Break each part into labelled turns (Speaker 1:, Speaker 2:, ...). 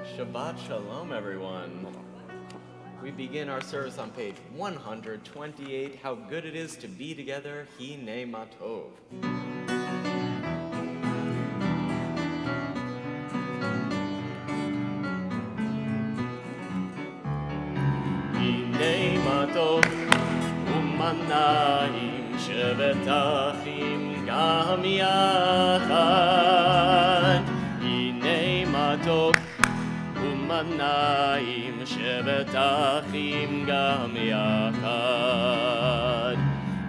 Speaker 1: Shabbat Shalom, everyone. We begin our service on page 128, How Good It Is to Be Together, Hine Matov. Hine Matov, Umanayim, Shevet Achim, Gam Yachad. Hine Matov, Umanayim, Shevet Achim, Gam Yachad.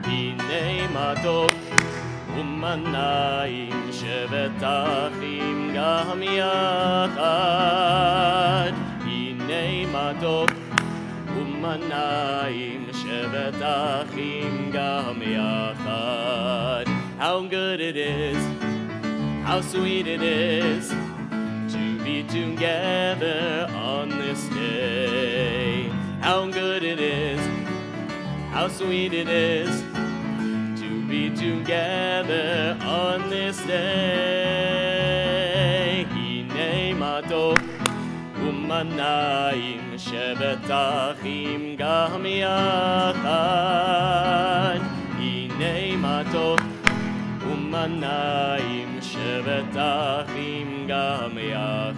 Speaker 1: Hine Matov, Umanayim, Shevet Achim, Gam Yachad. Hine Matov, Umanayim, Shevet Achim, Gam Yachad. How good it is, how sweet it is, to be together on this day. How good it is, how sweet it is, to be together on this day. Hine matov umanayim shevet achim gam yachad. Hine matov umanayim shevet achim gam yachad.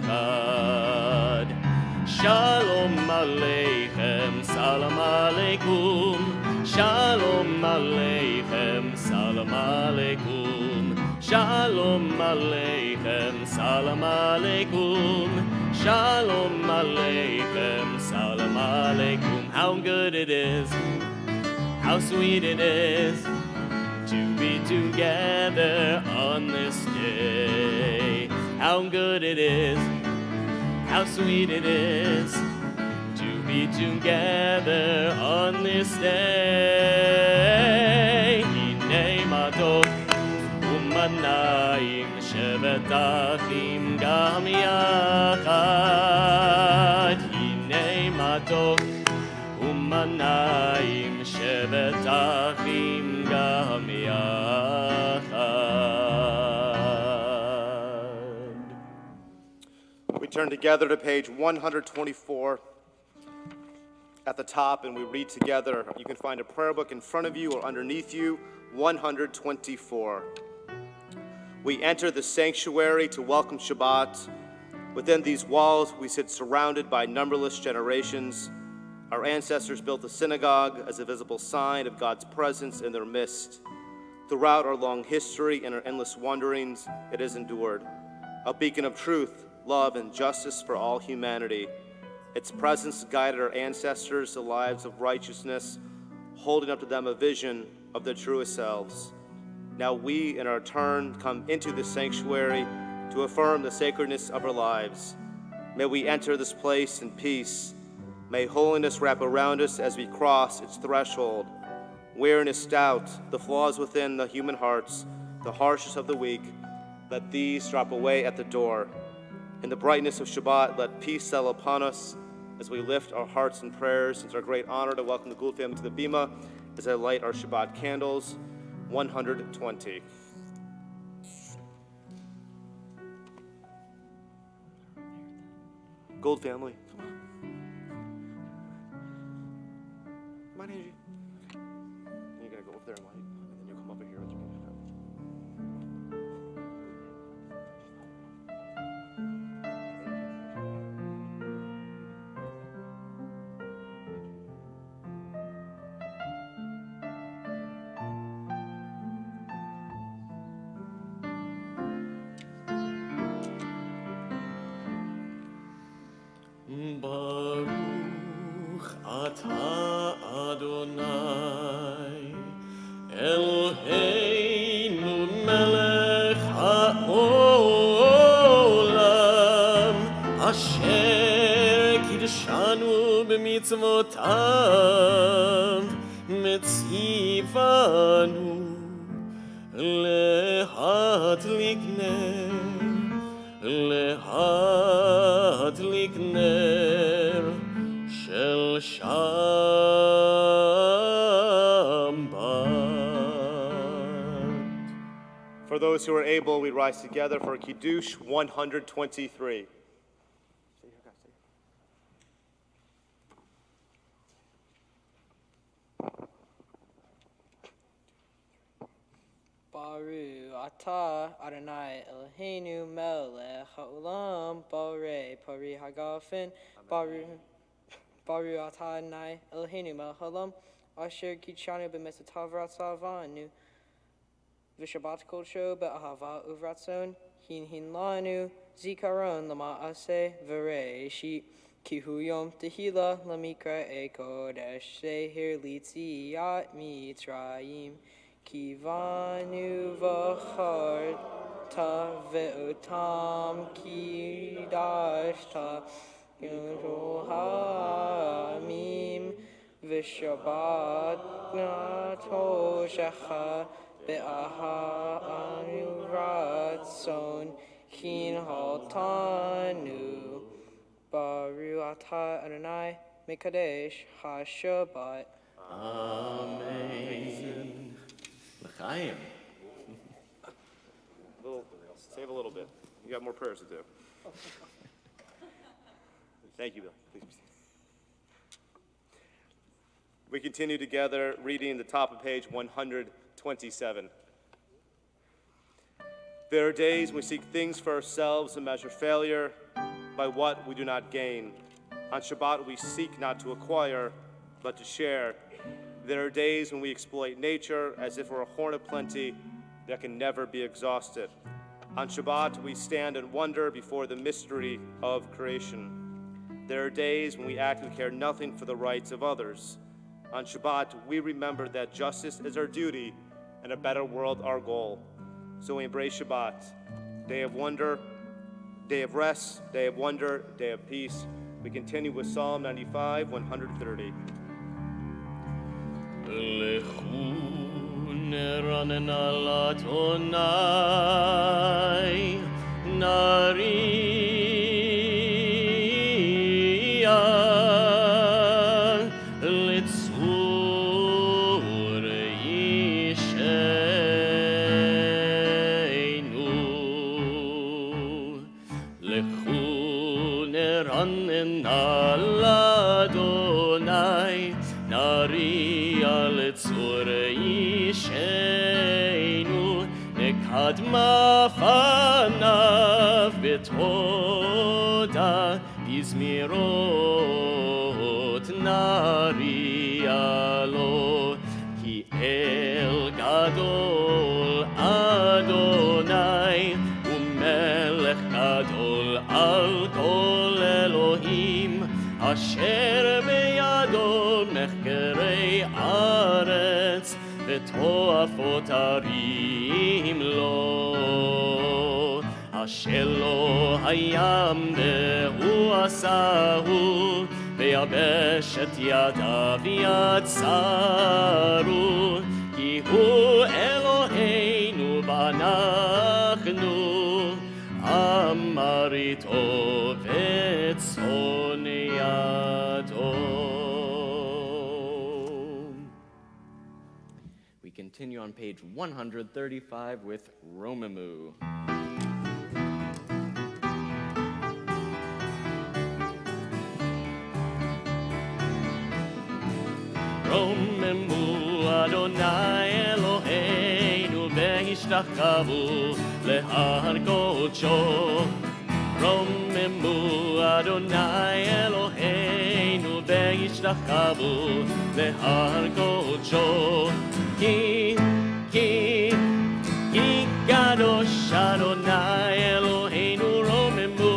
Speaker 1: Shalom aleichem, salam aleikum. Shalom aleichem, salam aleikum. Shalom aleichem, salam aleikum. Shalom aleichem, salam aleikum. How good it is, how sweet it is, to be together on this day. How good it is, how sweet it is, to be together on this day. Hine matov umanayim shevet achim gam yachad. Hine matov umanayim shevet achim gam yachad.
Speaker 2: We turn together to page 124 at the top, and we read together. You can find a prayer book in front of you or underneath you, 124. We enter the sanctuary to welcome Shabbat. Within these walls, we sit surrounded by numberless generations. Our ancestors built the synagogue as a visible sign of God's presence in their midst. Throughout our long history and our endless wanderings, it has endured, a beacon of truth, love, and justice for all humanity. Its presence guided our ancestors to lives of righteousness, holding up to them a vision of their truest selves. Now we, in our turn, come into this sanctuary to affirm the sacredness of our lives. May we enter this place in peace. May holiness wrap around us as we cross its threshold. Weariness, doubt, the flaws within the human hearts, the harshness of the weak, let these drop away at the door. In the brightness of Shabbat, let peace settle upon us as we lift our hearts in prayers. It's our great honor to welcome the Gould family to the Bima as I light our Shabbat candles, 120. Gould family, come on. Come on, Angie. You're going to go over there and light, and then you'll come over here with your music. Baruch atah Adonai Eloheinu melech haolam asher kidshanu b'mitzvotav metzivanu lehatlik ner shel Shabbat. For those who are able, we rise together for Kiddush 123. Stay here, guys.
Speaker 3: Baru Atah Adonai Eloheinu Melech Haolam Borei Pari Hagafen Baru Atah Adonai Eloheinu Melech Haolam Asher Kitshanu B'Mesatav Ratzavanu V'Shabbat Kolsho B'Ahava Uvratzon Hin Lanu Zikaron Lama Ase V'Reishit Kihu Yom Tehila Lamikra E Kodesh Seher Litziat Mitzrayim Kivanu v'charta ve'otam kidashta Yohamim v'shabbat natoshecha be'aha anuratson kinhaltanu Baru atah Adonai Mekadesh HaShabbat.
Speaker 1: Amen. L'chaim.
Speaker 2: Save a little bit. You got more prayers to do. Thank you, Bill. Please be seated. We continue together reading the top of page 127. There are days we seek things for ourselves and measure failure by what we do not gain. On Shabbat, we seek not to acquire, but to share. There are days when we exploit nature as if we're a horn of plenty that can never be exhausted. On Shabbat, we stand and wonder before the mystery of creation. There are days when we act and care nothing for the rights of others. On Shabbat, we remember that justice is our duty and a better world our goal. So we embrace Shabbat, day of wonder, day of rest, day of wonder, day of peace. We continue with Psalm 95, 130.
Speaker 1: Lechu neranen al Adonai, nariya litzur yisheinu. Lechu neranen al Adonai, nariya litzur yisheinu. Nekadma fanav betoda bizmirot nariya lo. Ki el gadol Adonai umelech gadol al kol Elohim asher beyado mechkerei aretz v'toafot arim lo. Asher lo hayam vehu asahu v'yabeshet yadav yatsaru ki hu Eloheinu v'anachnu amarito v'tzon yado. We continue on page 135 with Romamu. Romamu Adonai Eloheinu ve'hishtachkavu lehar kodsho. Romamu Adonai Eloheinu ve'hishtachkavu lehar kodsho. Ki kadosh Adonai Eloheinu Romamu.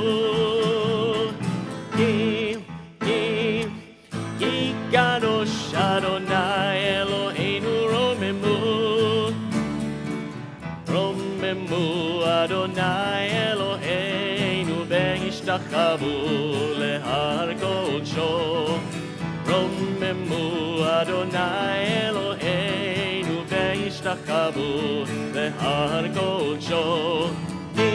Speaker 1: Ki kadosh Adonai Eloheinu Romamu. Romamu Adonai Eloheinu ve'hishtachkavu lehar kodsho. Romamu Adonai Eloheinu ve'hishtachkavu lehar kodsho. Ki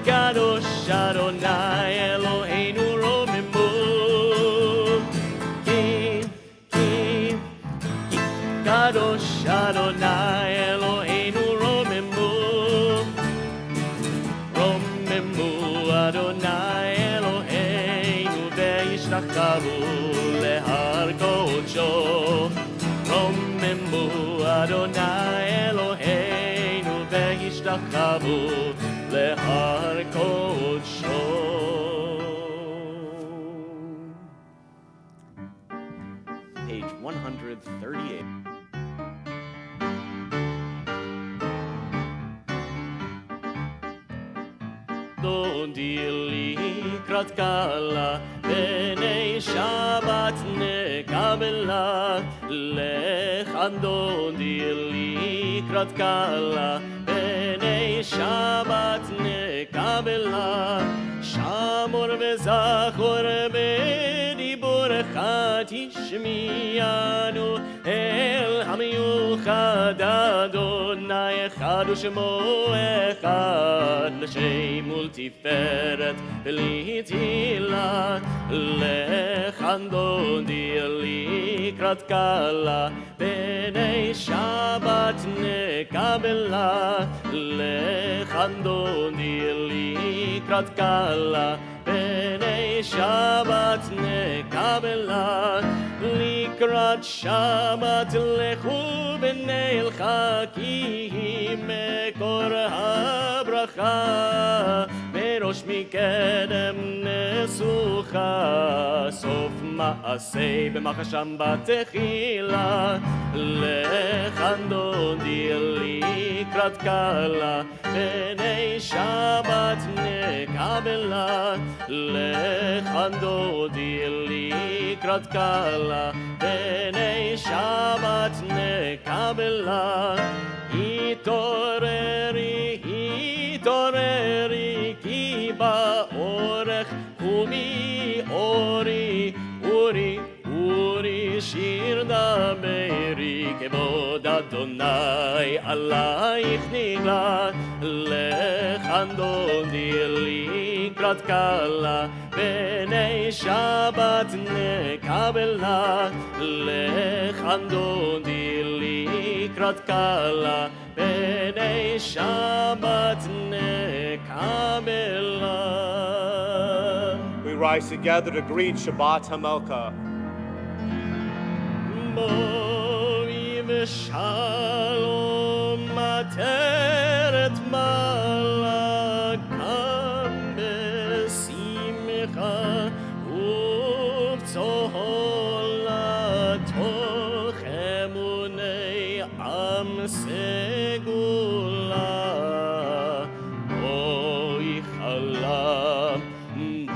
Speaker 1: kadosh Adonai Eloheinu Romamu. Ki kadosh Adonai Eloheinu Romamu. Romamu Adonai Eloheinu ve'hishtachkavu lehar kodsho. Romamu Adonai ישתחוו להר קודשו. Page 138. דודי לקראת קלה, בני שבת נקבלה. לכאן דודי לקראת קלה, בני שבת נקבלה. שמור וזכור בדיבורך תשמיענו, אל המיוחד אדוני אחד ושמו אחד, לשם ולתפארת בלי תהילה. לכאן דודי לקראת קלה, בני שבת נקבלה. לכאן דודי לקראת קלה, בני שבת נקבלה. לקראת שבת לכו בני אלחכים, מקור הברכה בראש מקדם נסוכה. סוף מעשה במחשם בתחילה. לכאן דודי לקראת קלה, בני שבת נקבלה. לכאן דודי לקראת קלה, בני שבת נקבלה. התעוררי, התעוררי, כי באורך ומי אורי, אורי, אורי, שיר דברי, כבוד אדוני עלייך נגלת. לכאן דודי לקראת קלה, בני שבת נקבלה. לכאן דודי לקראת קלה, בני שבת נקבלה.
Speaker 2: We rise together to greet Shabbat HaMelka.
Speaker 1: בואי ושלום עטרת מלאכם בשמחה ובצהלה, תוך אמוני עם סגולה. בואי חלה,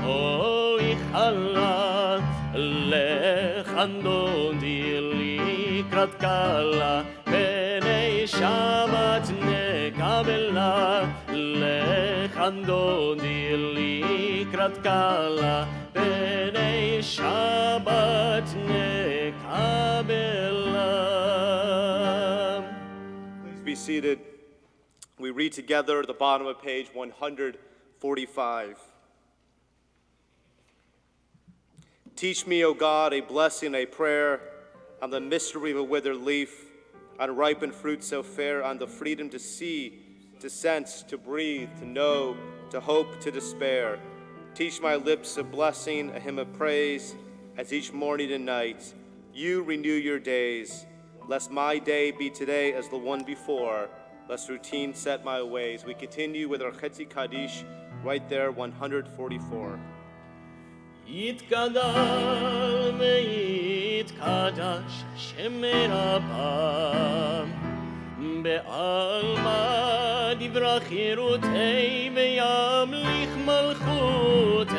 Speaker 1: בואי חלה. לכאן דודי לקראת קלה, בני שבת נקבלה. לכאן דודי לקראת קלה, בני שבת נקבלה.
Speaker 2: Please be seated. We read together at the bottom of page 145. Teach me, O God, a blessing, a prayer, on the mystery of a withered leaf, on ripened fruit so fair, on the freedom to see, to sense, to breathe, to know, to hope, to despair. Teach my lips a blessing, a hymn of praise, as each morning and night you renew your days. Lest my day be today as the one before, lest routine set my ways. We continue with our Chetzi Kaddish right there, 144.
Speaker 1: יתגדל ויתקדש שם רבה, בעלמא דברה חירותי וימליך מלכותי.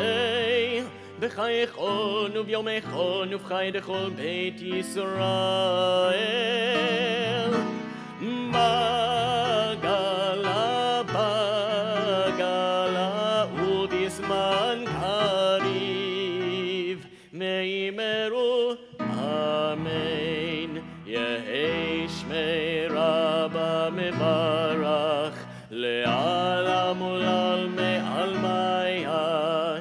Speaker 1: בחייכון וביומכון ובחי דכל בית ישראל. בגלה בגלה ובזמן קריב, ואמרו אמן. יהי שמי רבה מברך לעולם ולעלמי עלמיה.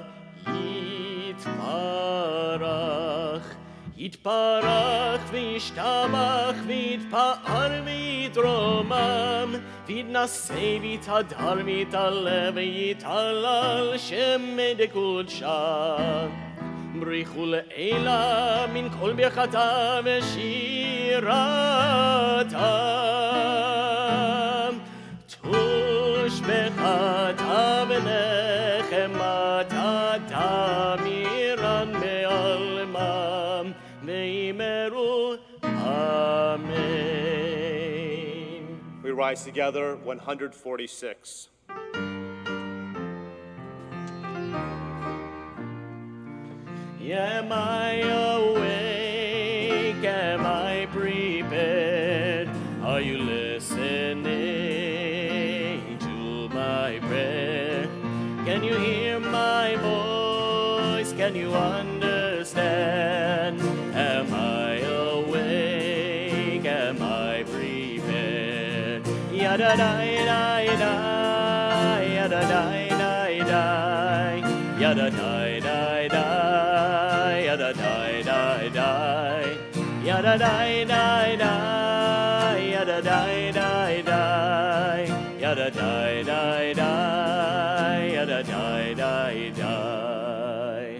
Speaker 1: יתברך, יתברך וישתבח ויתפאר ויתרומם, ויתנשא ויתהדר ויתעלה ויתהלל שמי דקודשה. בריחו לעילה מן כל ברכתה ושירתה. אתה בלחם אתה תמירן בעלמם ואמרו Amen.
Speaker 2: We rise together, 146.
Speaker 1: Am I awake? Am I prepared? Are you listening to my prayer? Can you hear my voice? Can you understand? Am I awake? Am I prepared? Yada da da da, yada da da da, yada da da da. Yada die die die, yada die die die, yada die die die, yada die die die, yada die die die.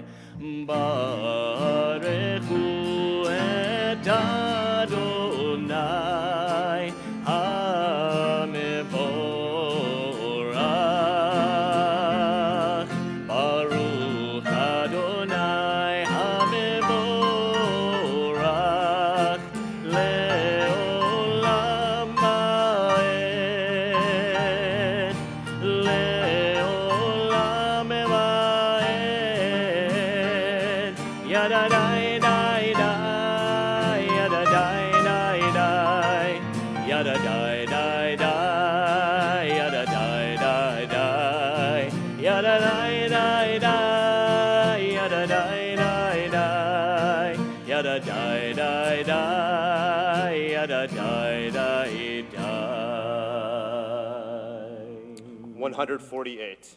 Speaker 1: Barechu et Adonai HaMevorach. Baruch Adonai HaMevorach le'olam va'ed, le'olam va'ed. Yada dai dai dai, yada dai dai dai, yada dai dai dai, yada dai dai dai, yada dai dai dai, yada dai dai dai, yada dai dai dai, yada dai dai dai.
Speaker 2: 148.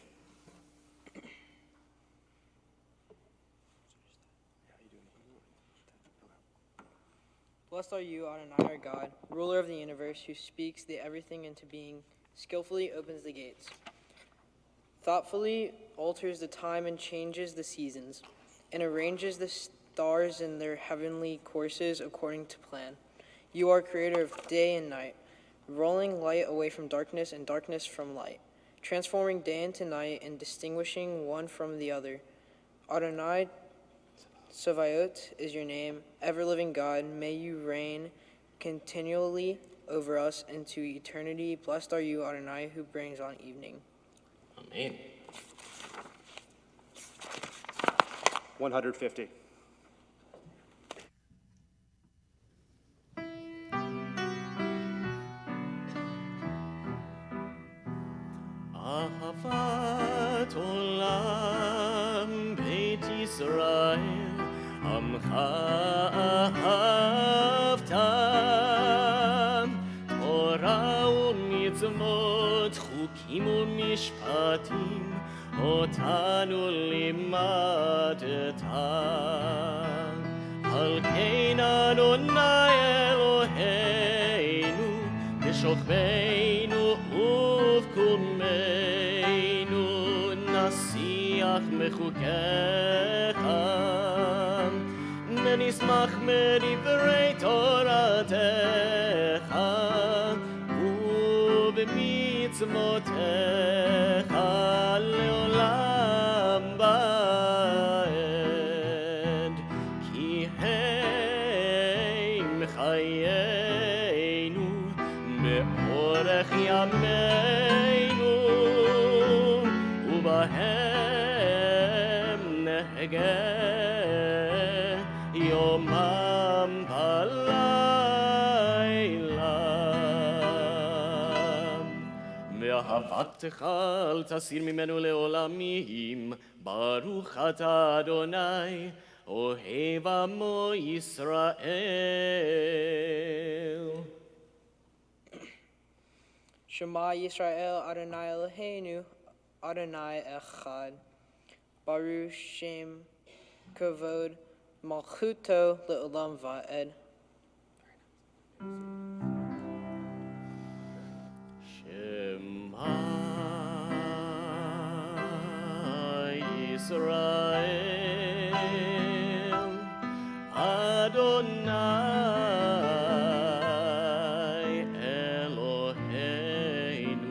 Speaker 3: Blessed are you, Adonai our God, ruler of the universe, who speaks the everything into being, skillfully opens the gates, thoughtfully alters the time and changes the seasons, and arranges the stars in their heavenly courses according to plan. You are creator of day and night, rolling light away from darkness and darkness from light, transforming day into night and distinguishing one from the other. Adonai Sabaoth is your name, ever-living God. May you reign continually over us into eternity. Blessed are you, Adonai, who brings on evening.
Speaker 1: Amen.
Speaker 2: 150.
Speaker 1: אהבת עולם בית ישראל, עמך אהבת, תורה ומצוות, חוקים ומשפטים, אותנו לימדת. על כן אדוני אלוהינו, בשוכבנו ובקומנו, נשיח מחוקיך, ונשמח מדברי תורתך, ובמצוותיך לעולם ועד, כי הם חיינו מאורך ימינו, ובהם נהגה יומם ולילה. ואהבתך אל תסיר ממנו לעולמים, ברוך אתה אדוני, אוהב עמו ישראל.
Speaker 3: Shema Yisrael, Adonai Eloheinu, Adonai Echad. Baruch Shem Kavod Malchuto Le'olam Va'ed.
Speaker 1: Shema Yisrael, Adonai Eloheinu,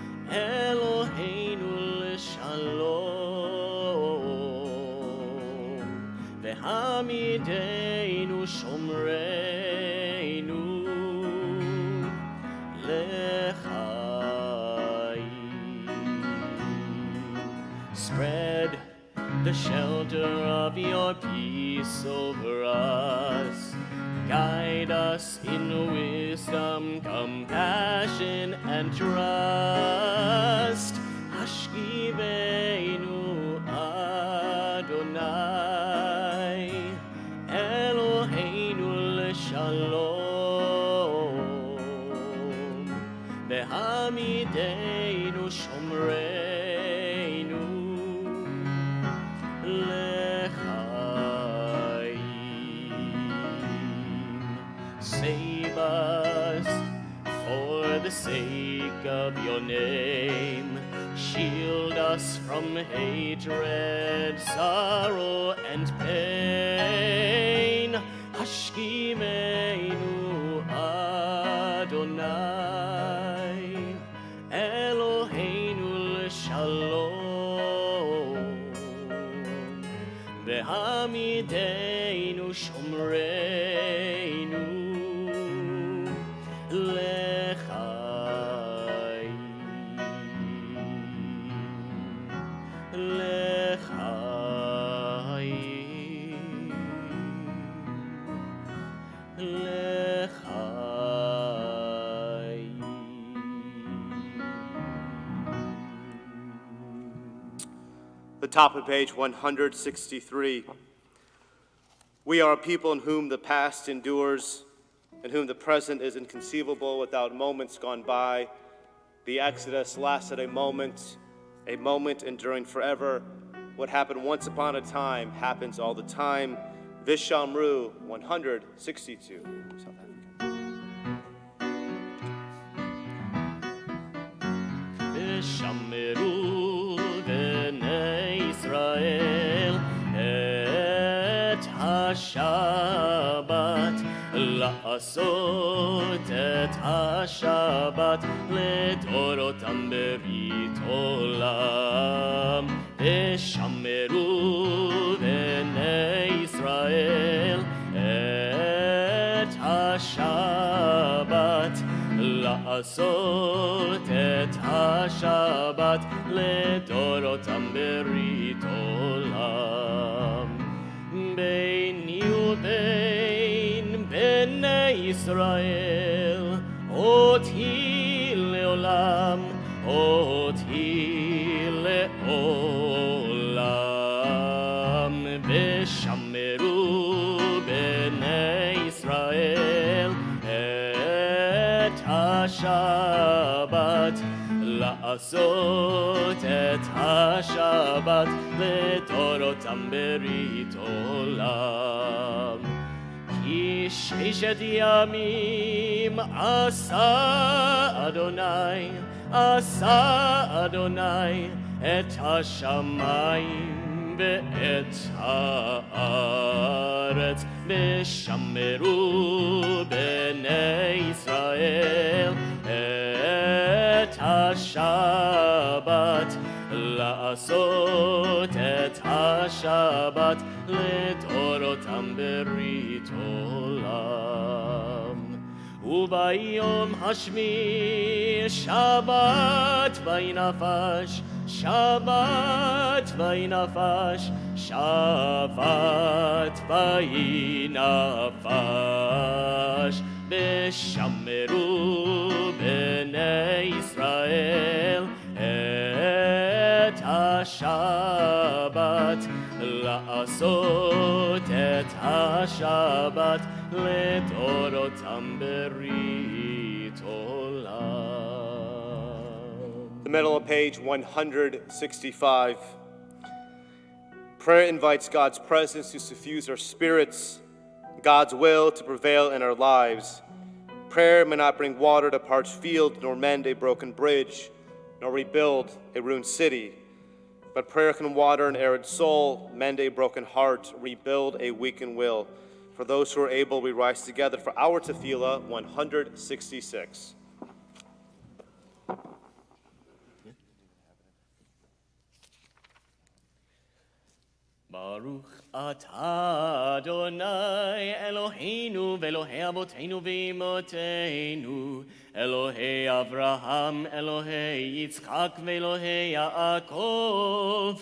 Speaker 1: עמידנו שומרנו לחיים. Spread the shelter of your peace over us. Guide us in wisdom, compassion, and trust. Hashkivenu Adonai, Eloheinu l'shalom, V'hamidenu shomreinu l'chaim. Save us for the sake of your name. Shield us from hatred, sorrow, and pain. Hashkivenu Adonai, Eloheinu l'shalom, V'hamidenu shomreinu l'chaim.
Speaker 2: The top of page 163. We are a people in whom the past endures, in whom the present is inconceivable without moments gone by. The Exodus lasted a moment enduring forever. What happened once upon a time happens all the time. Vishamru 162. South Africa.
Speaker 1: Vishamru b'nei Israel et ha-Shabbat, לעשות את השבת לדורותם ברית עולם. ושמרו בני ישראל את השבת, לעשות את השבת לדורותם ברית עולם. ביני ובין בני ישראל אותי לעולם, אותי לעולם. ושמרו בני ישראל את השבת, לעשות את השבת לדורותם ברית עולם. כי ששת ימים עשה אדוני את השמיים ואת הארץ. ושמרו בני ישראל את השבת, לעשות את השבת לדורותם ברית עולם. וביום השביעי שבת וינפש, שבת וינפש, שבת וינפש. ושמרו בני ישראל את השבת, לעשות את השבת לדורותם ברית עולם.
Speaker 2: The middle of page 165. Prayer invites God's presence to suffuse our spirits, God's will to prevail in our lives. Prayer may not bring water to parched fields, nor mend a broken bridge, nor rebuild a ruined city. But prayer can water an arid soul, mend a broken heart, rebuild a weakened will. For those who are able, we rise together for our tefillah 166.
Speaker 1: Baruch atah Adonai Eloheinu ve'Elohei Avotenu ve'imotenu Elohei Avraham Elohei Yitzchak ve'Elohei Yaakov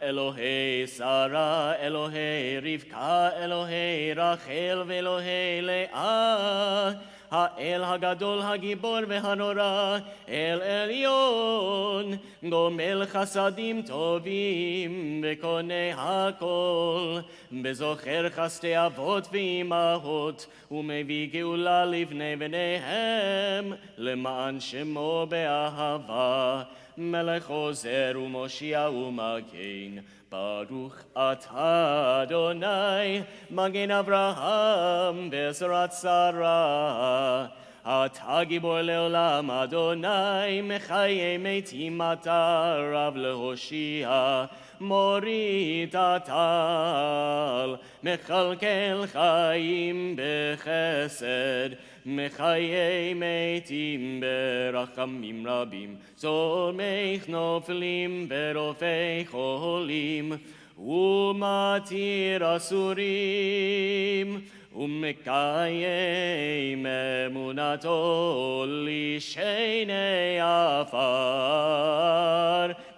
Speaker 1: Elohei Sarah Elohei Rivka Elohei Rachel ve'Elohei Leah האל הגדול הגיבור והנורא, אל עליון, גומל חסדים טובים וקונה הכל, וזוכר חסדי אבות ואימהות, ומביא גאולה לבני בניהם, למען שמו באהבה, מלך עוזר ומושיע ומגן. ברוך אתה אדוני, מגן אברהם בעזרת שרה. אתה גיבור לעולם אדוני, מחיי מתים אתה רב להושיע. מוריד הטל, מכלכל חיים בחסד, מחיי מתים ברחמים רבים, צומח נופלים ורופא חולים, ומתיר אסורים, ומקיים אמונתו לשני עפר,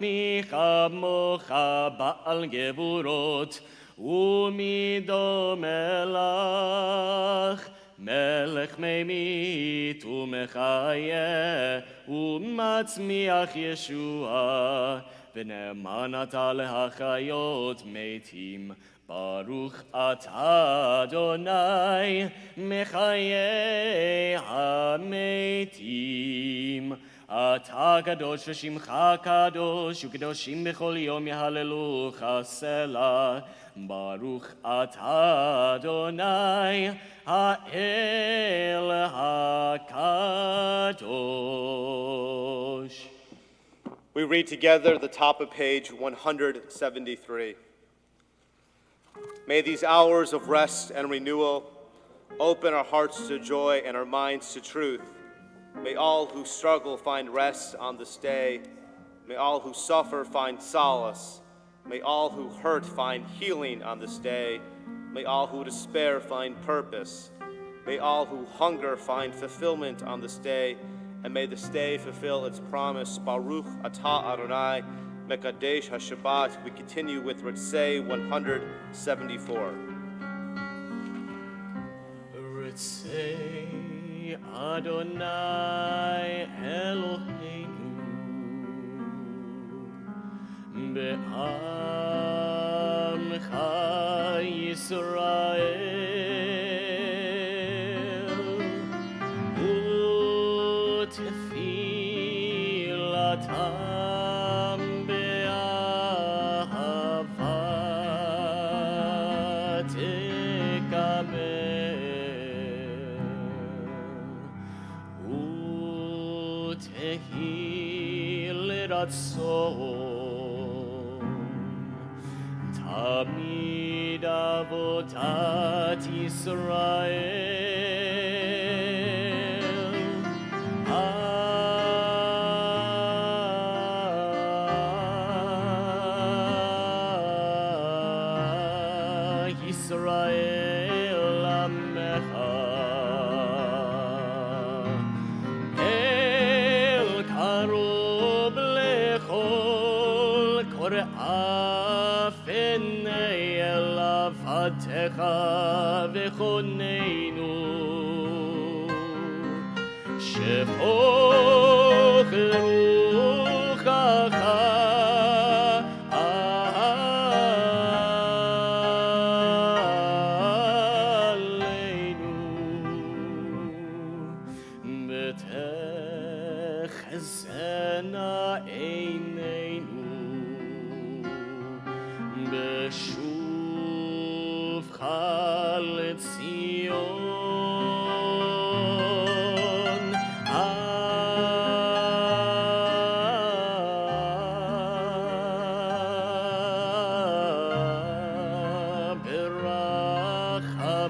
Speaker 1: מי כמוך בעל גבורות, ומי דומה לך, מלך ממית ומחיה, ומצמיח ישועה, ונאמן אתה להחיות מתים. ברוך אתה אדוני, מחיי המתים. אתה קדוש ושמך קדוש, וקדושים בכל יום יהללוך סלה. ברוך אתה אדוני, האל הקדוש.
Speaker 2: We read together the top of page 173. May these hours of rest and renewal open our hearts to joy and our minds to truth. May all who struggle find rest on this day. May all who suffer find solace. May all who hurt find healing on this day. May all who despair find purpose. May all who hunger find fulfillment on this day. And may this day fulfill its promise. Baruch atah Adonai, Mekadesh HaShabbat. We continue with Ritzei 174.
Speaker 1: Ritzei Adonai Eloheinu be'amcha Yisrael u'tefilatam be'ahava tekabel u'tehi l'ratzon tamid avotat Yisrael Yisrael Amecha El Karov Lechol Kor'afenei Elavatecha V'choneinu Shefoch Ruchacha ותחזינה עינינו בשובך לציון.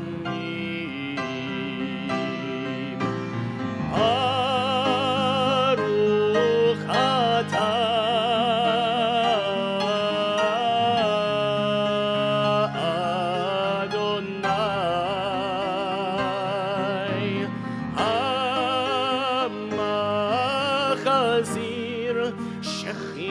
Speaker 1: ברחמים ברוך אתה nazir shechinato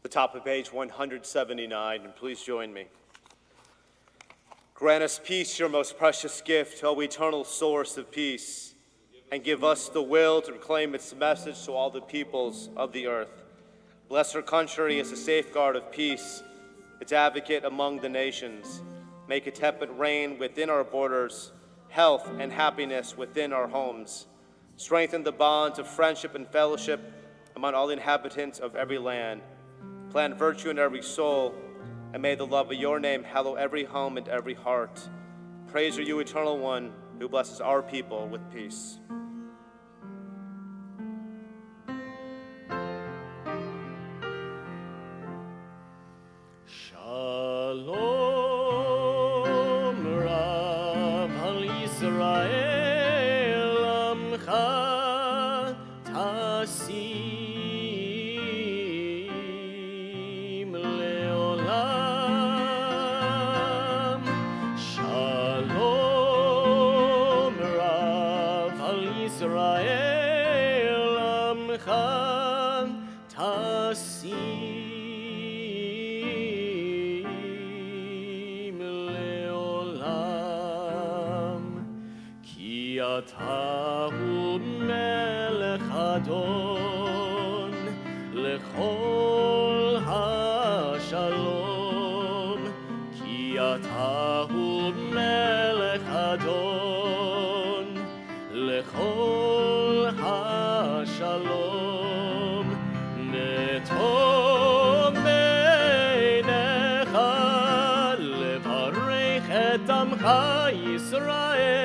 Speaker 2: The top of page 179, and please join me. Grant us peace, your most precious gift, O eternal source of peace, and give us the will to proclaim its message to all the peoples of the earth. Bless our country as a safeguard of peace, its advocate among the nations. Make a tepid reign within our borders, health and happiness within our homes. Strengthen the bonds of friendship and fellowship among all inhabitants of every land. Plant virtue in every soul, and may the love of your name hallow every home and every heart. Praise are you, Eternal One, who blesses our people with peace.
Speaker 1: Shalom Rav al Yisrael Amcha Tasim Leolam. Shalom Rav al Yisrael Amcha Tasim Atahu melech adon lechol hashalom ki atahu melech adon lechol hashalom netom beinecha levarech et amcha Yisrael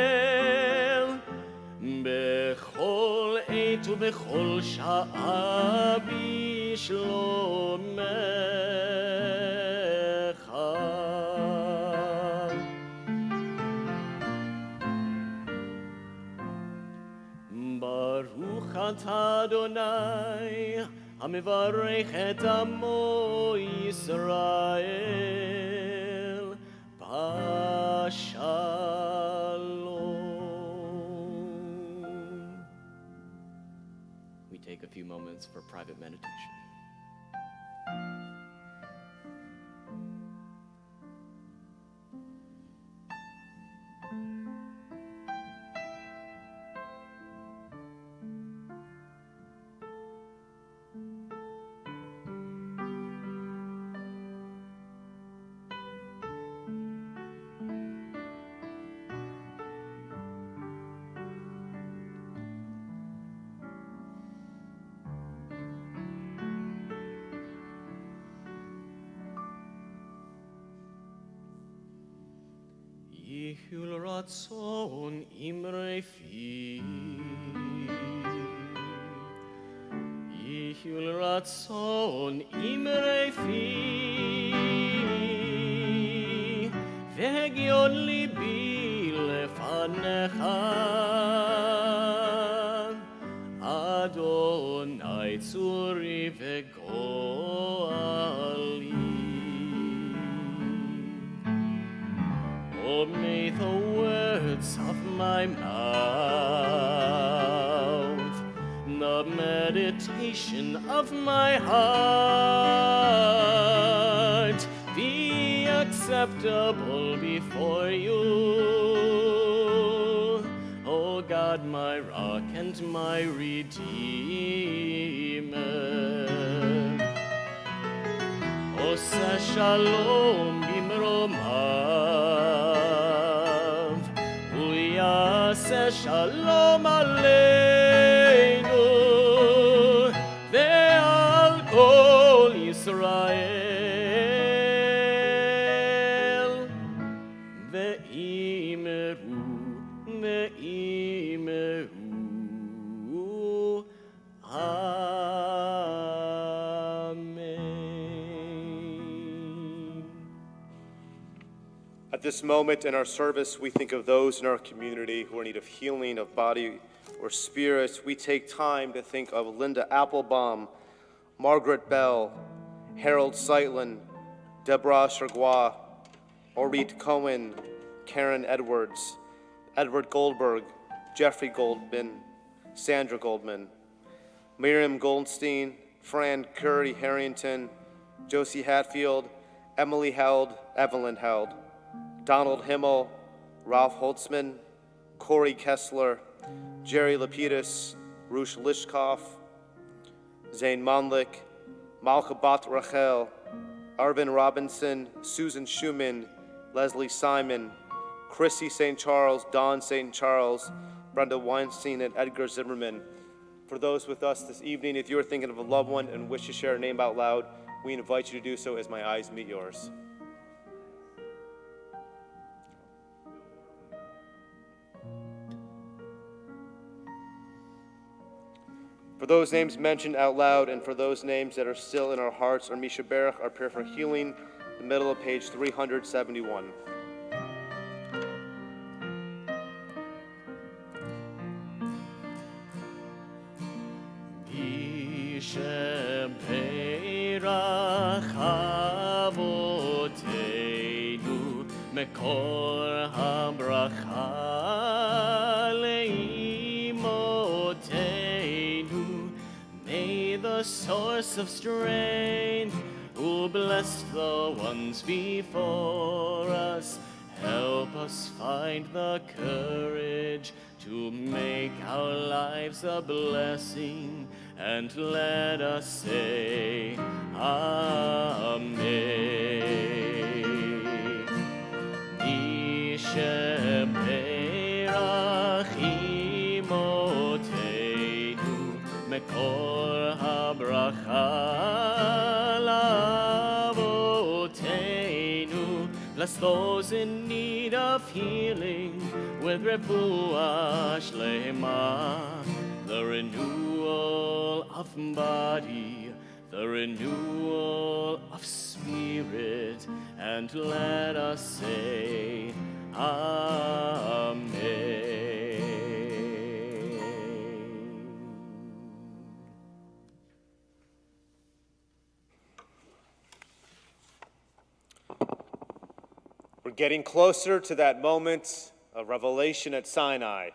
Speaker 1: bechol עת ובכל שעה בשלומך. ברוך אתה אדוני המברך את עמו ישראל בשלום. We take a few moments for private meditation. יהיו לרצון אמרי פי, יהיו לרצון אמרי פי, והגיון ליבי לפניך, אדוני צורי וגואלי. Oh, may the words of my mouth, the meditation of my heart be acceptable before you, O God, my rock and my redeemer. Oseh shalom bimromav, uyaseh shalom aleinu, ve'al kol Yisrael, ve'imru Emanu-El. Amen.
Speaker 2: At this moment in our service, we think of those in our community who are in need of healing of body or spirit. We take time to think of Linda Applebaum, Margaret Bell, Harold Seitlin, Deborah Chargois, Orit Cohen, Karen Edwards, Edward Goldberg, Jeffrey Goldman, Sandra Goldman, Miriam Goldstein, Fran Curry Harrington, Josie Hatfield, Emily Held, Evelyn Held, Donald Himmel, Ralph Holtzman, Corey Kessler, Jerry Lapidus, Rush Lishkoff, Zane Monlick, Malka Bat Rachel, Arvin Robinson, Susan Schumann, Leslie Simon, Chrissy St. Charles, Dawn St. Charles, Brenda Weinstein, and Edgar Zimmerman. For those with us this evening, if you are thinking of a loved one and wish to share a name out loud, we invite you to do so as my eyes meet yours. For those names mentioned out loud and for those names that are still in our hearts, our Misha Berach, our prayer for healing, the middle of page 371.
Speaker 1: Misha Berach Avoteinu Mekor HaBracha Leimoteinu. May the source of strength who blessed the ones before us help us find the courage to make our lives a blessing, and let us say Amen. Misha Berach Imoteinu Mekor HaBracha Lavoteinu. Bless those in need of healing with refuah shlema, the renewal of body, the renewal of spirit, and let us say Amen.
Speaker 2: We're getting closer to that moment of revelation at Sinai.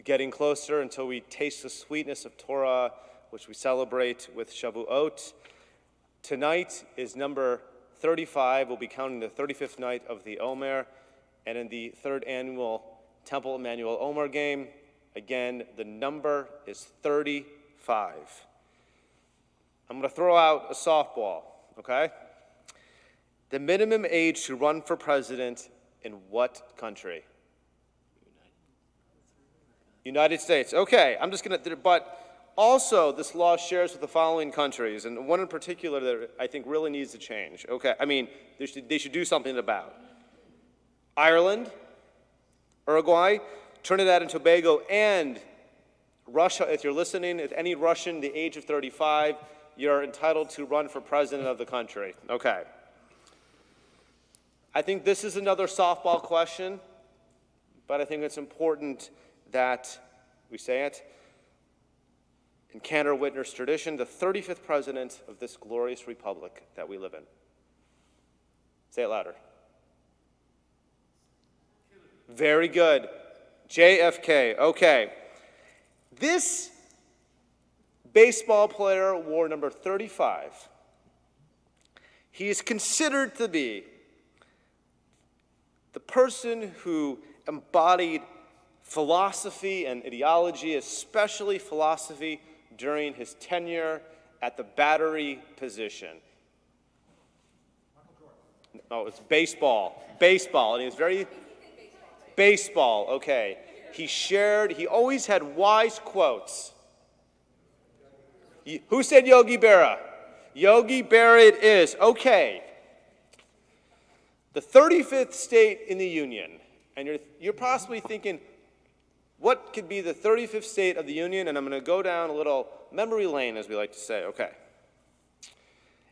Speaker 2: Getting closer until we taste the sweetness of Torah, which we celebrate with Shavuot. Tonight is number 35. We'll be counting the 35th night of the Omer, and in the third annual Temple Emanu-El Omer game, again, the number is 35. I'm going to throw out a softball, okay? The minimum age to run for president in what country? United States. Okay, I'm just going to, but also this law shares with the following countries, and one in particular that I think really needs to change. Okay, I mean, they should do something about. Ireland, Uruguay, Trinidad and Tobago, and Russia. If you're listening, if any Russian the age of 35, you're entitled to run for president of the country. Okay. I think this is another softball question, but I think it's important that we say it. In Cantor Whitner's tradition, the 35th president of this glorious republic that we live in. Say it louder. Very good. JFK. Okay. This baseball player wore number 35. He is considered to be the person who embodied philosophy and ideology, especially philosophy, during his tenure at the battery position. No, it's baseball. Baseball, and he was very... Baseball, okay. He always had wise quotes. Who said Yogi Berra? Yogi Berra it is. Okay. The 35th state in the Union And you're possibly thinking, what could be the 35th state of the Union? And I'm going to go down a little memory lane, as we like to say. Okay.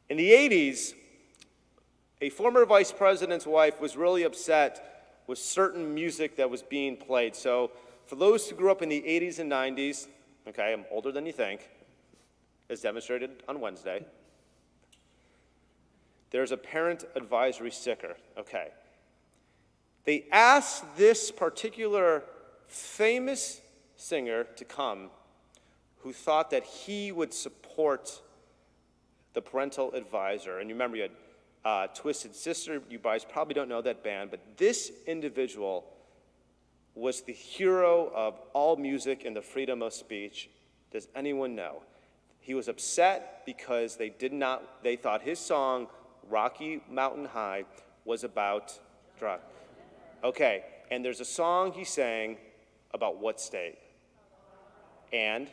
Speaker 2: In the 80s, a former vice president's wife was really upset with certain music that was being played. So for those who grew up in the 80s and 90s, okay, I'm older than you think, as demonstrated on Wednesday, there's a parent advisory sticker. Okay. They asked this particular famous singer to come who thought that he would support the parental advisor. And you remember you had Twisted Sister. You guys probably don't know that band, but this individual was the hero of all music and the freedom of speech. Does anyone know? He was upset because they thought his song, Rocky Mountain High, was about drugs. Okay, and there's a song he sang about what state? And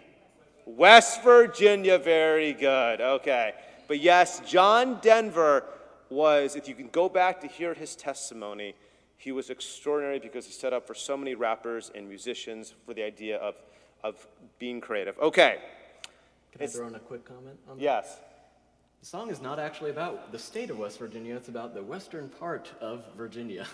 Speaker 2: West Virginia, very good, okay. But yes, John Denver was, if you can go back to hear his testimony, he was extraordinary because he stood up for so many rappers and musicians for the idea of being creative. Okay.
Speaker 1: Can I throw in a quick comment on that?
Speaker 2: Yes.
Speaker 1: The song is not actually about the state of West Virginia, it's about the western part of Virginia.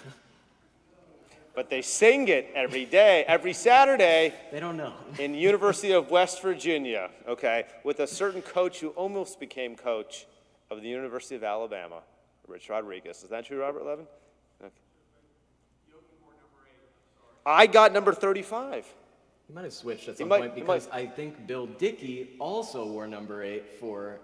Speaker 2: But they sing it every day, every Saturday.
Speaker 1: They don't know.
Speaker 2: In University of West Virginia, okay, with a certain coach who almost became coach of the University of Alabama, Rich Rodriguez. Is that true, Robert Levin? Okay. I got number 35.
Speaker 1: You might have switched at some point because I think Bill Dickey also wore number 8 for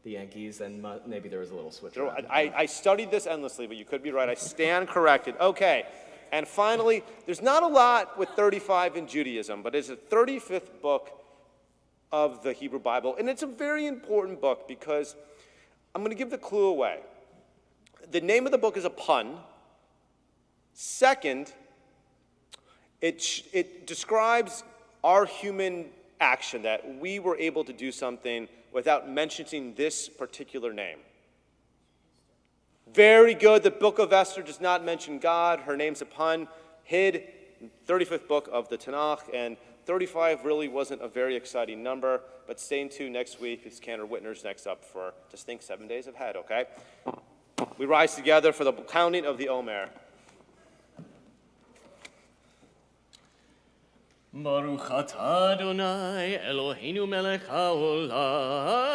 Speaker 1: the Yankees, and maybe there was a little switch around.
Speaker 2: I studied this endlessly, but you could be right. I stand corrected. Okay. And finally, there's not a lot with 35 in Judaism, but it's the 35th book of the Hebrew Bible. And it's a very important book because I'm going to give the clue away. The name of the book is a pun. Second, it describes our human action, that we were able to do something without mentioning this particular name. Very good. The book of Esther does not mention God. Her name's a pun. Hid, 35th book of the Tanakh, and 35 really wasn't a very exciting number, but stay tuned next week because Cantor Whitner's next up for, just think, 7 days ahead, okay? We rise together for the counting of the Omer.
Speaker 1: Baruch atah Adonai Eloheinu melech haolam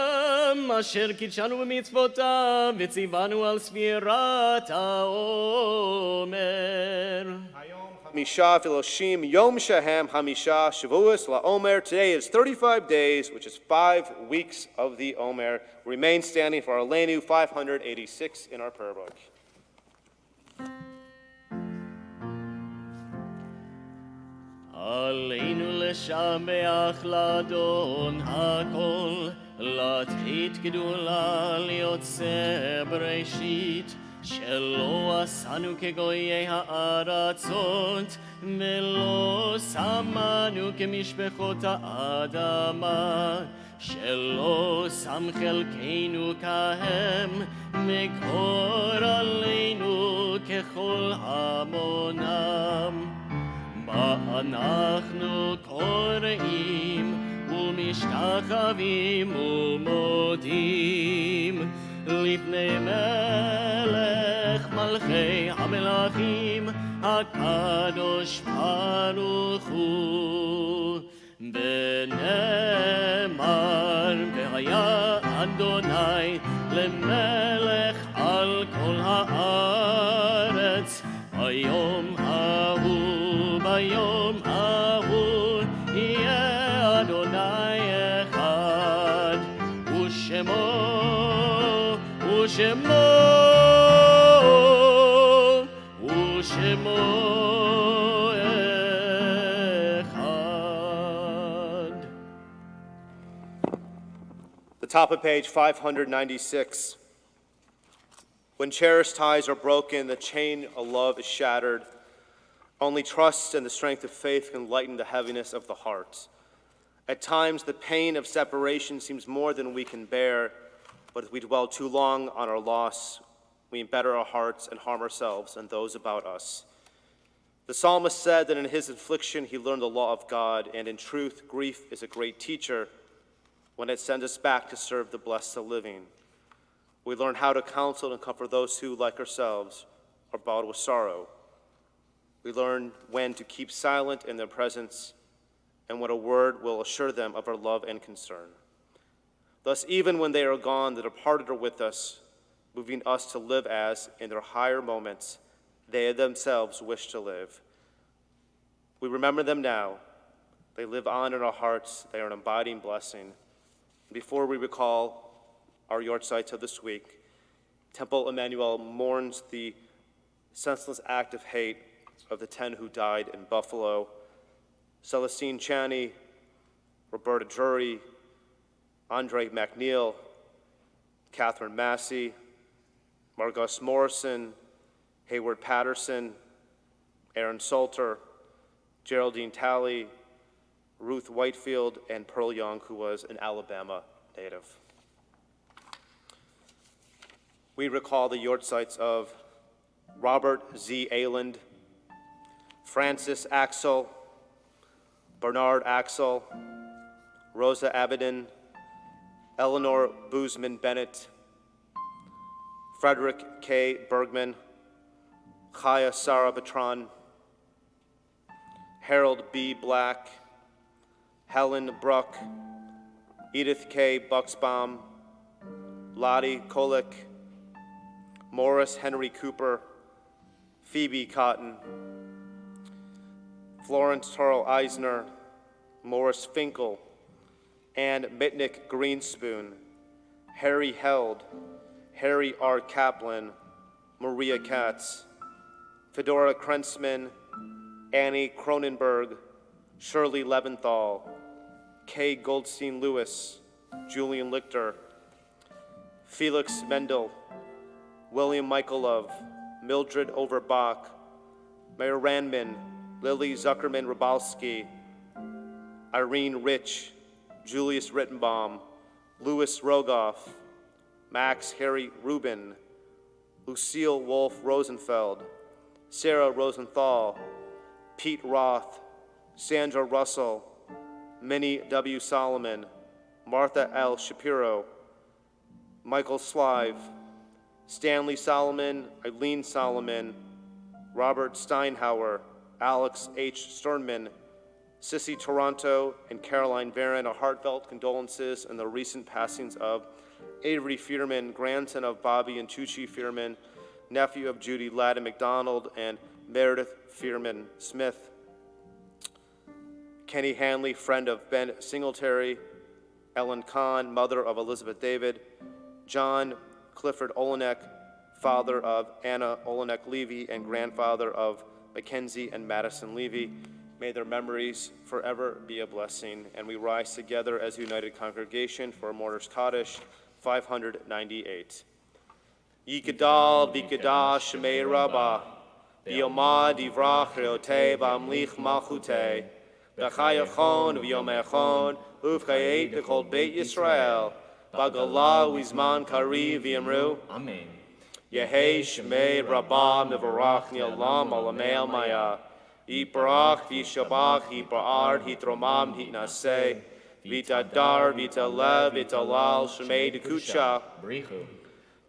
Speaker 1: asher kidshanu b'mitzvotav v'tzivanu al sfirat haomer.
Speaker 2: Hamisha Filoshim Yom Shehem Hamisha Shavuos LaOmer. Today is 35 days, which is 5 weeks of the Omer. Remain standing for our Aleinu 586 in our prayer book.
Speaker 1: עלינו לשבח לאדון הכל, לתת גדולה ליוצא בראשית, שלא עשנו כגויי הארצות, ולא שמנו כמשפחות האדמה, שלא שם חלקנו כהם, מקור עלינו ככל המונם. אנחנו קוראים ומשתחווים ומודים לפני מלך מלכי המלכים הקדוש ברוך הוא. ונאמר והיה אדוני למלך על כל הארץ ביום ההוא. ביום ההוא יהיה אדוני אחד, ושמו אחד.
Speaker 2: The top of page 596. When cherished ties are broken, the chain of love is shattered. Only trust and the strength of faith can lighten the heaviness of the heart. At times, the pain of separation seems more than we can bear, but if we dwell too long on our loss, we embitter our hearts and harm ourselves and those about us. The psalmist said that in his affliction he learned the law of God, and in truth, grief is a great teacher when it sends us back to serve the blessed living. We learn how to counsel and comfort those who, like ourselves, are bowed with sorrow. We learn when to keep silent in their presence and when a word will assure them of our love and concern. Thus, even when they are gone, the departed are with us, moving us to live as, in their higher moments, they themselves wish to live. We remember them now. They live on in our hearts. They are an abiding blessing. Before we recall our yahrzeits of this week, Temple Emanu-El mourns the senseless act of hate of the 10 who died in Buffalo: Celestine Chaney, Roberta Drury, Andre McNeil, Catherine Massey, Margus Morrison, Hayward Patterson, Aaron Salter, Geraldine Talley, Ruth Whitefield, and Pearl Young, who was an Alabama native. We recall the yahrzeits of Robert Z. Ayland, Francis Axel, Bernard Axel, Rosa Abedin, Eleanor Boozman Bennett, Frederick K. Bergman, Chaya Sarah Batran, Harold B. Black, Helen Bruck, Edith K. Buxbaum, Lottie Kolick, Morris Henry Cooper, Phoebe Cotton, Florence Tarl Eisner, Morris Finkel, Ann Mitnick Greenspoon, Harry Held, Harry R. Kaplan, Maria Katz, Fedora Krentzman, Annie Cronenberg, Shirley Leventhal, Kay Goldstein Lewis, Julian Lichter, Felix Mendel, William Michaelov, Mildred Overbach, Mayor Randman, Lily Zuckerman Rabalski, Irene Rich, Julius Rittenbaum, Louis Rogoff, Max Harry Rubin, Lucille Wolf Rosenfeld, Sarah Rosenthal, Pete Roth, Sandra Russell, Minnie W. Solomon, Martha L. Shapiro, Michael Slive, Stanley Solomon, Eileen Solomon, Robert Steinhauer, Alex H. Sternman, Sissy Toronto, and Caroline Barron. Our heartfelt condolences in the recent passings of Avery Fierman, grandson of Bobby and Chuchi Fierman, nephew of Judy Ladd McDonald, and Meredith Fierman Smith. Kenny Hanley, friend of Ben Singletary, Ellen Kahn, mother of Elizabeth David, John Clifford Olenek, father of Anna Olenek Levy and grandfather of Mackenzie and Madison Levy. May their memories forever be a blessing. And we rise together as a united congregation for Mourners Kaddish 598. Yikadal v'ikadash shemei rabbah, v'yomad yivrach reotei v'amlich malchutei, v'chayachon v'yomechon uv'chayet v'kol beit Yisrael, v'galah u'izman kari v'yamru.
Speaker 1: Amen.
Speaker 2: Yehei shemei rabbah mevorach ni'olam olamei almaya, yiparach v'shabach yipar'ard hitromam hitnaseh, v'tadar v'talev v'talal shemei dekucha.
Speaker 1: Brichu.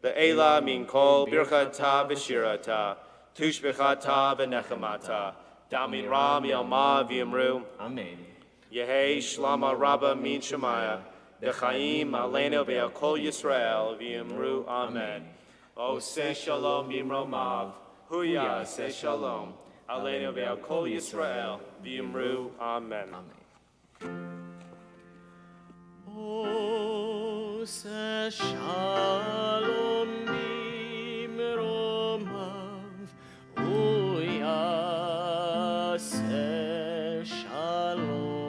Speaker 2: Ve'ela min kol birchata v'shirata, tushbechata v'nechamata, damin ra mi'alma v'yamru.
Speaker 1: Amen.
Speaker 2: Yehei shlama rabba min shemaya, v'chaim aleinu ve'akol Yisrael v'yamru. Amen. Oseh shalom b'imromav, huya se shalom, aleinu ve'akol Yisrael v'yamru. Amen.
Speaker 1: Oseh shalom b'imromav, huya se shalom,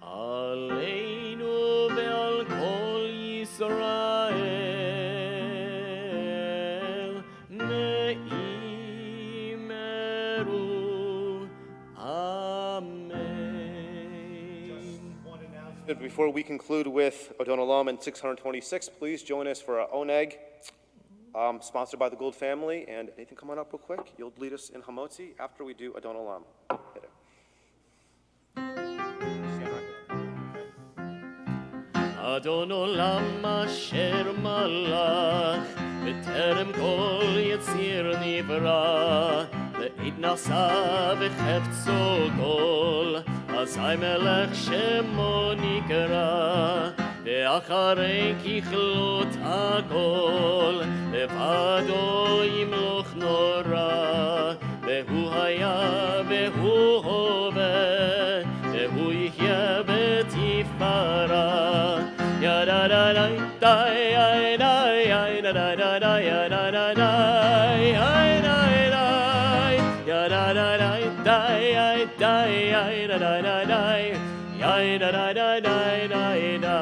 Speaker 1: aleinu ve'al kol Yisrael, ne'imeru. Amen.
Speaker 2: Before we conclude with Adon Olam in 626, please join us for our oneg. Sponsored by the Gould family. And Nathan, come on up real quick. You'll lead us in Hamotzi after we do Adon Olam. Hit it. Stand right there.
Speaker 1: Adon Olam asher malach בטרם כל יציר נברא לעיד נשא וחפצו גול אזי מלך שמו נקרא ואחרי ככלות הגול לבדו ימלוך נורא והוא היה והוא הווה והוא יחיה בתפארה ya da da da da ya da ya da da da da ya da da da ya da da ya da da da da ya da ya da da da da ya da da da da da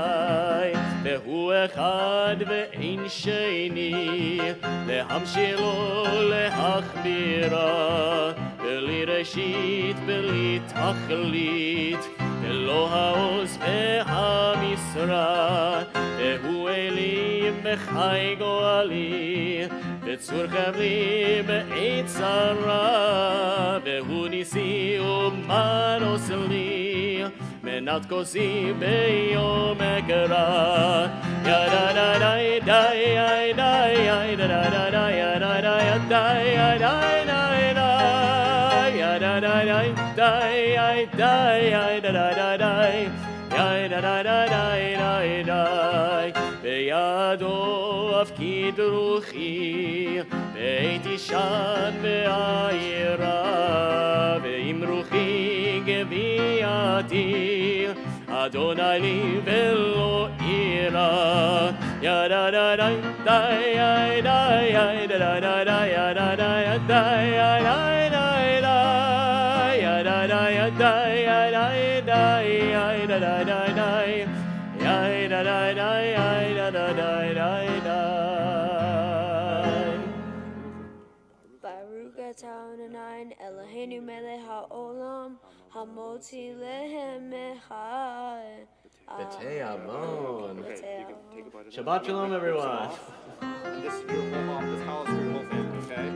Speaker 1: והוא אחד ואין שני להמשיל לו להחבירה בלי ראשית בלי תכלית ולא העוז והמשרה והוא אלי וחי גואלי וצור חבלי בעת צרה והוא ניסי ומנוס לי מנת כוסי ביום הקרא יא דה דה דה דה יא דה יא דה דה דה יא דה דה יא דה יא דה יא דה דה יא דה יא דה יא דה דה דה יא דה דה דה דה בידו אפקיד רוחי בית ישן בעיירה ועם רוחי גביעתי אדוני לי ולא אירא יא דה דה דה דה יא דה יא דה דה דה יא דה דה יא דה יא דה יא דה דה יא דה יא דה יא דה דה דה דה יא דה דה דה יא דה דה דה דה
Speaker 4: Baruch atah Adonai Eloheinu melech haolam hamotzi lehem mechai.
Speaker 1: B'tei Avon.
Speaker 2: Okay, you can take a bite of
Speaker 1: Shabbat shalom, everyone.
Speaker 2: And this is your whole mom, this house for your whole family, okay?